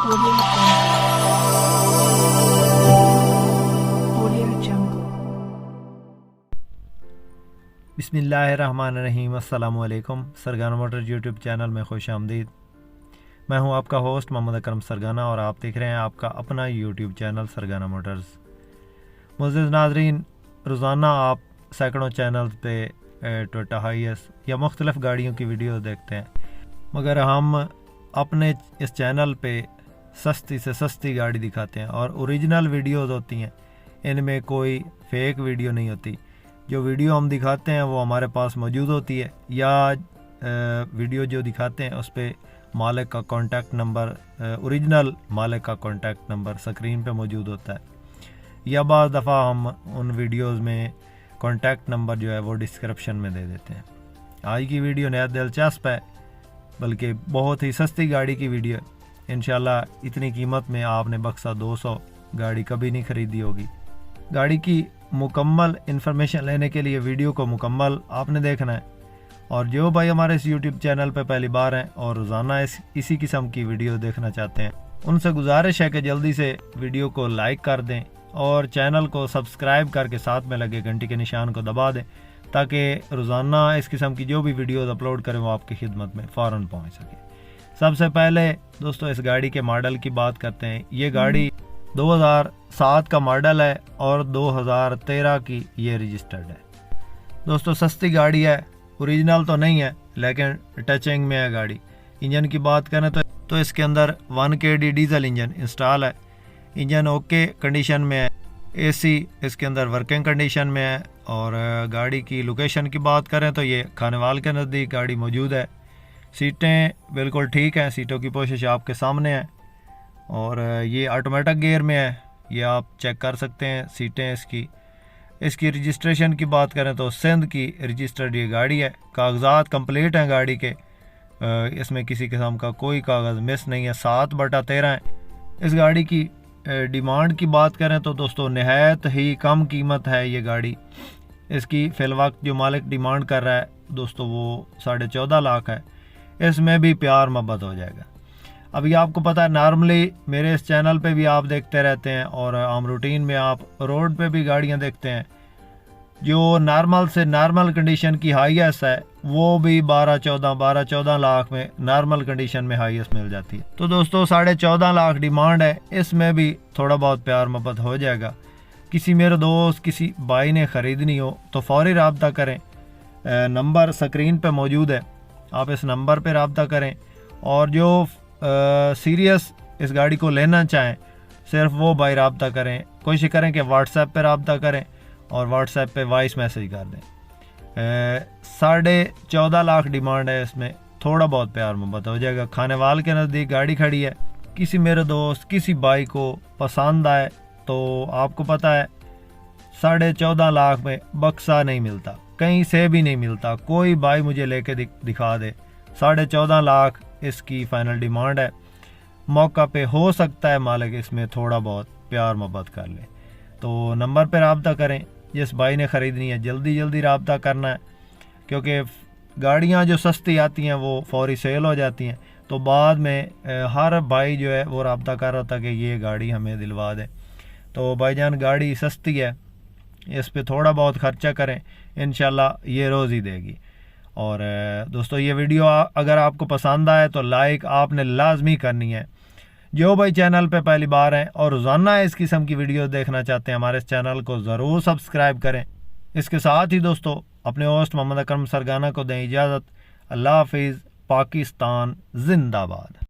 Audio Jungle. बिस्मिल्लाहिर्रहमानिर्रहीम। अस्सलामु अलैकुम। सरगाना मोटर्स यूट्यूब चैनल में खुश आमदीद। मैं हूं आपका होस्ट मोहम्मद अकरम सरगाना और आप देख रहे हैं आपका अपना यूट्यूब चैनल सरगाना मोटर्स। मुअज़्ज़िज़ नाज़रीन, रोज़ाना आप सैकड़ों चैनल्स पे टोयोटा हाइएस या मुख्तलिफ़ गाड़ियों की वीडियो देखते हैं, मगर हम अपने इस चैनल पे सस्ती से सस्ती गाड़ी दिखाते हैं और ओरिजिनल वीडियोज़ होती हैं, इनमें कोई फ़ेक वीडियो नहीं होती। जो वीडियो हम दिखाते हैं वो हमारे पास मौजूद होती है, या वीडियो जो दिखाते हैं उस पर मालिक का कॉन्टैक्ट नंबर, ओरिजिनल मालिक का कॉन्टैक्ट नंबर स्क्रीन पे मौजूद होता है, या बाज़ दफ़ा हम उन वीडियोज़ में कॉन्टैक्ट नंबर जो है वो डिस्क्रिप्शन में दे देते हैं। आज की वीडियो नया दिलचस्प है, बल्कि बहुत ही सस्ती गाड़ी की वीडियो है। इंशाल्लाह इतनी कीमत में आपने बक्सा 200 गाड़ी कभी नहीं ख़रीदी होगी। गाड़ी की मुकम्मल इन्फॉर्मेशन लेने के लिए वीडियो को मुकम्मल आपने देखना है। और जो भाई हमारे इस यूट्यूब चैनल पर पहली बार हैं और रोज़ाना इसी किस्म की वीडियो देखना चाहते हैं, उनसे गुजारिश है कि जल्दी से वीडियो को लाइक कर दें और चैनल को सब्सक्राइब करके साथ में लगे घंटी के निशान को दबा दें, ताकि रोज़ाना इस किस्म की जो भी वीडियोज़ अपलोड करें वो आपकी खिदमत में फ़ौरन पहुँच सके। सबसे पहले दोस्तों इस गाड़ी के मॉडल की बात करते हैं। ये गाड़ी 2007 का मॉडल है और 2013 की ये रजिस्टर्ड है। दोस्तों सस्ती गाड़ी है, ओरिजिनल तो नहीं है लेकिन टचिंग में है गाड़ी। इंजन की बात करें तो इसके अंदर 1KD डीजल इंजन इंस्टॉल है। इंजन ओके कंडीशन में है। एसी इसके अंदर वर्किंग कंडीशन में है। और गाड़ी की लोकेशन की बात करें तो ये खानेवाल के नज़दीक गाड़ी मौजूद है। सीटें बिल्कुल ठीक हैं, सीटों की पोशिश आपके सामने है। और ये ऑटोमेटिक गियर में है, ये आप चेक कर सकते हैं सीटें इसकी रजिस्ट्रेशन की बात करें तो सिंध की रजिस्टर्ड ये गाड़ी है। कागजात कंप्लीट हैं गाड़ी के, इसमें किसी किस्म का कोई कागज़ मिस नहीं है। 7/13 है। इस गाड़ी की डिमांड की बात करें तो दोस्तों नहायत ही कम कीमत है ये गाड़ी। इसकी फ़िलवक्त जो मालिक डिमांड कर रहा है दोस्तों वो 14.5 लाख है। इसमें भी प्यार मोहब्बत हो जाएगा। अभी आपको पता है नॉर्मली मेरे इस चैनल पे भी आप देखते रहते हैं और आम रूटीन में आप रोड पे भी गाड़ियां देखते हैं। जो नॉर्मल से नॉर्मल कंडीशन की हाईएस्ट है वो भी 12-14 लाख में नॉर्मल कंडीशन में हाईएस्ट मिल जाती है। तो दोस्तों 14.5 लाख डिमांड है, इसमें भी थोड़ा बहुत प्यार मोहब्बत हो जाएगा। किसी मेरे दोस्त किसी भाई ने ख़रीदनी हो तो फौरी रब्ता करें। नंबर स्क्रीन पे मौजूद है, आप इस नंबर पे रब्ता करें। और जो सीरियस इस गाड़ी को लेना चाहें सिर्फ वो भाई रब्ता करें, कोशिश करें कि व्हाट्सएप पे रब्ता करें और व्हाट्सएप पे वॉइस मैसेज कर दें। 14.5 लाख डिमांड है, इसमें थोड़ा बहुत प्यार मोहब्बत हो जाएगा। खानेवाल के नज़दीक गाड़ी खड़ी है। किसी मेरे दोस्त किसी भाई को पसंद आए तो आपको पता है 14.5 लाख में बक्सा नहीं मिलता, कहीं से भी नहीं मिलता। कोई भाई मुझे लेके दिखा दे। 14.5 लाख इसकी फ़ाइनल डिमांड है। मौका पे हो सकता है मालिक इसमें थोड़ा बहुत प्यार मोहब्बत कर ले। तो नंबर पे रब्ता करें। जिस भाई ने ख़रीदनी है जल्दी रब्ता करना है, क्योंकि गाड़ियां जो सस्ती आती हैं वो फौरी सेल हो जाती हैं। तो बाद में हर भाई जो है वो रब्ता कर रहा था कि ये गाड़ी हमें दिलवा दें। तो भाईजान गाड़ी सस्ती है, इस पे थोड़ा बहुत ख़र्चा करें, इंशाल्लाह ये रोज़ ही देगी। और दोस्तों ये वीडियो अगर आपको पसंद आए तो लाइक आपने लाजमी करनी है। जो भाई चैनल पे पहली बार हैं और रोज़ाना इस किस्म की वीडियो देखना चाहते हैं हमारे इस चैनल को ज़रूर सब्सक्राइब करें। इसके साथ ही दोस्तों अपने होस्ट मोहम्मद अकरम सरगाना को दें इजाज़त। अल्लाह हाफिज़। पाकिस्तान जिंदाबाद।